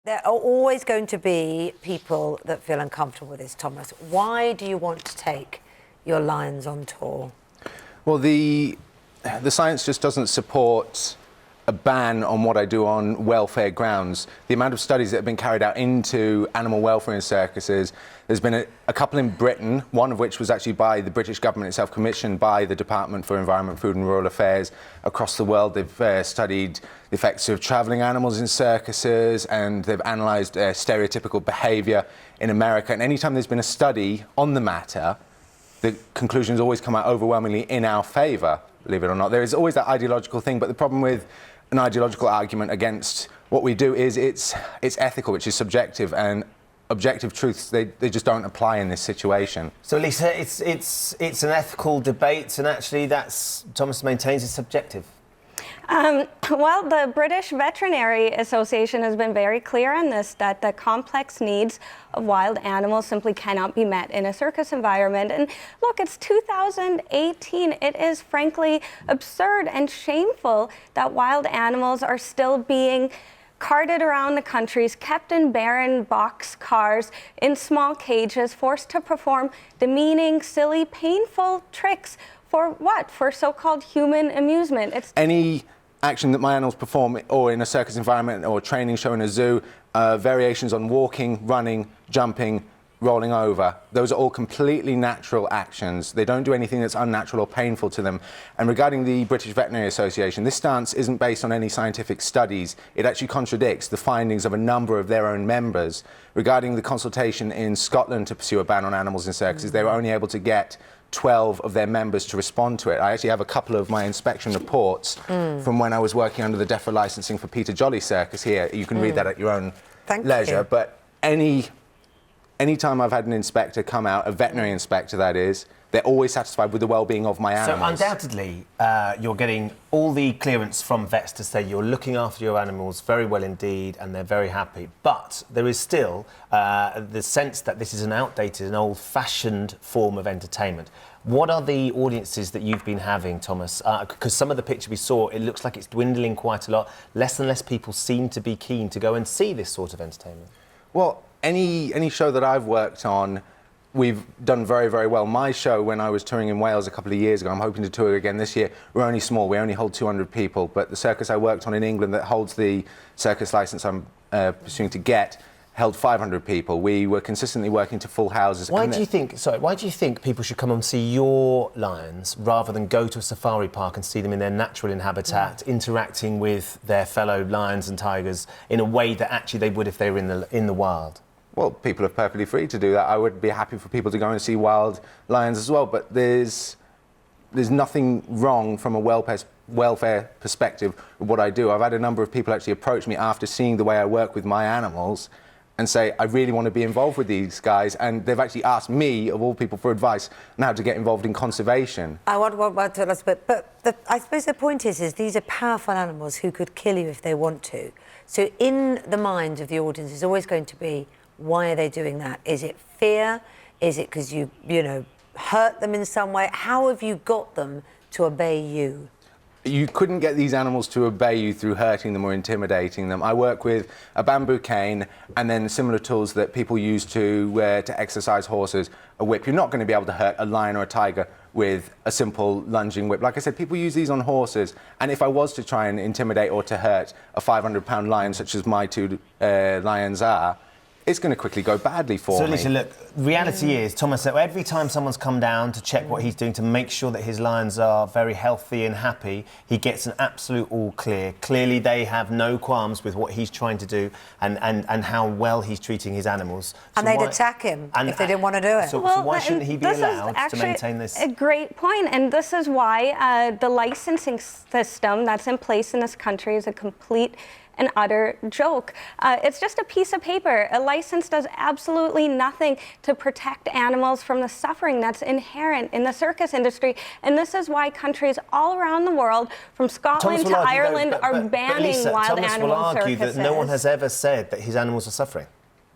There are always going to be people that feel uncomfortable with this, Thomas. Why do you want to take your lions on tour? Well, the science just doesn't support a ban on what I do on welfare grounds. The amount of studies that have been carried out into animal welfare in circuses, there's been a couple in Britain, one of which was actually by the British government itself, commissioned by the Department for Environment, Food and Rural Affairs. Across the world, they've studied the effects of travelling animals in circuses, and they've analysed stereotypical behaviour in America. And anytime there's been a study on the matter, the conclusions always come out overwhelmingly in our favour, believe it or not. There is always that ideological thing, but the problem with an ideological argument against what we do is it's ethical, which is subjective, and objective truths, they just don't apply in this situation. So, Elisa, it's an ethical debate, and actually that's, Thomas maintains, it's subjective. Well, the British Veterinary Association has been very clear on this, that the complex needs of wild animals simply cannot be met in a circus environment. And look, it's 2018. It is frankly absurd and shameful that wild animals are still being carted around the countries, kept in barren box cars, in small cages, forced to perform demeaning, silly, painful tricks. For what? For so-called human amusement. It's any action that my animals perform, or in a circus environment, or a training show in a zoo, variations on walking, running, jumping, rolling over, those are all completely natural actions. They don't do anything that's unnatural or painful to them. And regarding the British Veterinary Association, this stance isn't based on any scientific studies. It actually contradicts the findings of a number of their own members. Regarding the consultation in Scotland to pursue a ban on animals in circuses, they were only able to get 12 of their members to respond to it. I actually have a couple of my inspection reports from when I was working under the DEFRA licensing for Peter Jolly Circus here. You can read that at your own leisure. But any time I've had an inspector come out, a veterinary inspector that is, they're always satisfied with the well-being of my animals. So undoubtedly, you're getting all the clearance from vets to say you're looking after your animals very well indeed, and they're very happy. But there is still the sense that this is an outdated and old-fashioned form of entertainment. What are the audiences that you've been having, Thomas? Because some of the picture we saw, it looks like it's dwindling quite a lot. Less and less people seem to be keen to go and see this sort of entertainment. Well, any show that I've worked on, we've done very, very well. My show, when I was touring in Wales a couple of years ago, I'm hoping to tour again this year, we're only small. We only hold 200 people. But the circus I worked on in England that holds the circus licence I'm pursuing to get held 500 people. We were consistently working to full houses. Why do you think people should come and see your lions rather than go to a safari park and see them in their natural habitat, interacting with their fellow lions and tigers in a way that actually they would if they were in the wild? Well, people are perfectly free to do that. I would be happy for people to go and see wild lions as well, but there's nothing wrong from a welfare perspective with what I do. I've had a number of people actually approach me after seeing the way I work with my animals and say, I really want to be involved with these guys, and they've actually asked me, of all people, for advice on how to get involved in conservation. I want to tell us, but I suppose the point is these are powerful animals who could kill you if they want to. So in the mind of the audience is always going to be, why are they doing that? Is it fear? Is it because you hurt them in some way? How have you got them to obey you? You couldn't get these animals to obey you through hurting them or intimidating them. I work with a bamboo cane and then similar tools that people use to exercise horses, a whip. You're not going to be able to hurt a lion or a tiger with a simple lunging whip. Like I said, people use these on horses, and if I was to try and intimidate or to hurt a 500-pound lion, such as my two lions are, it's going to quickly go badly for me. So, Lisa, look, reality is, Thomas, that every time someone's come down to check what he's doing to make sure that his lions are very healthy and happy, he gets an absolute all clear. Clearly, they have no qualms with what he's trying to do and how well he's treating his animals. And they'd attack him if they didn't want to do it. So why shouldn't he be allowed to maintain this? A great point, and this is why the licensing system that's in place in this country is a complete an utter joke. It's just a piece of paper. A license does absolutely nothing to protect animals from the suffering that's inherent in the circus industry. And this is why countries all around the world, from Scotland to Ireland, are banning wild animal circuses. Thomas will argue that no one has ever said that his animals are suffering.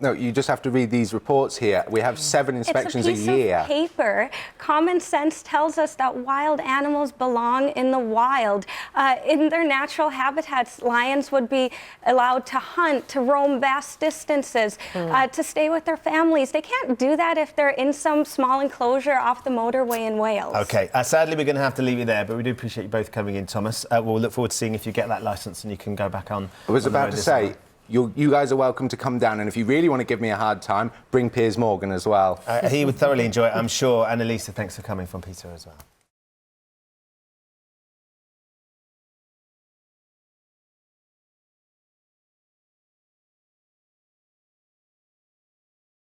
No, you just have to read these reports here. We have 7 inspections a year. It's a piece of paper. Common sense tells us that wild animals belong in the wild. In their natural habitats, lions would be allowed to hunt, to roam vast distances, to stay with their families. They can't do that if they're in some small enclosure off the motorway in Wales. OK, sadly we're going to have to leave you there, but we do appreciate you both coming in, Thomas. We'll look forward to seeing if you get that licence and you can go back on. I was about to say, you guys are welcome to come down, and if you really want to give me a hard time, bring Piers Morgan as well. He would thoroughly enjoy it, I'm sure. And Elisa, thanks for coming from PETA as well.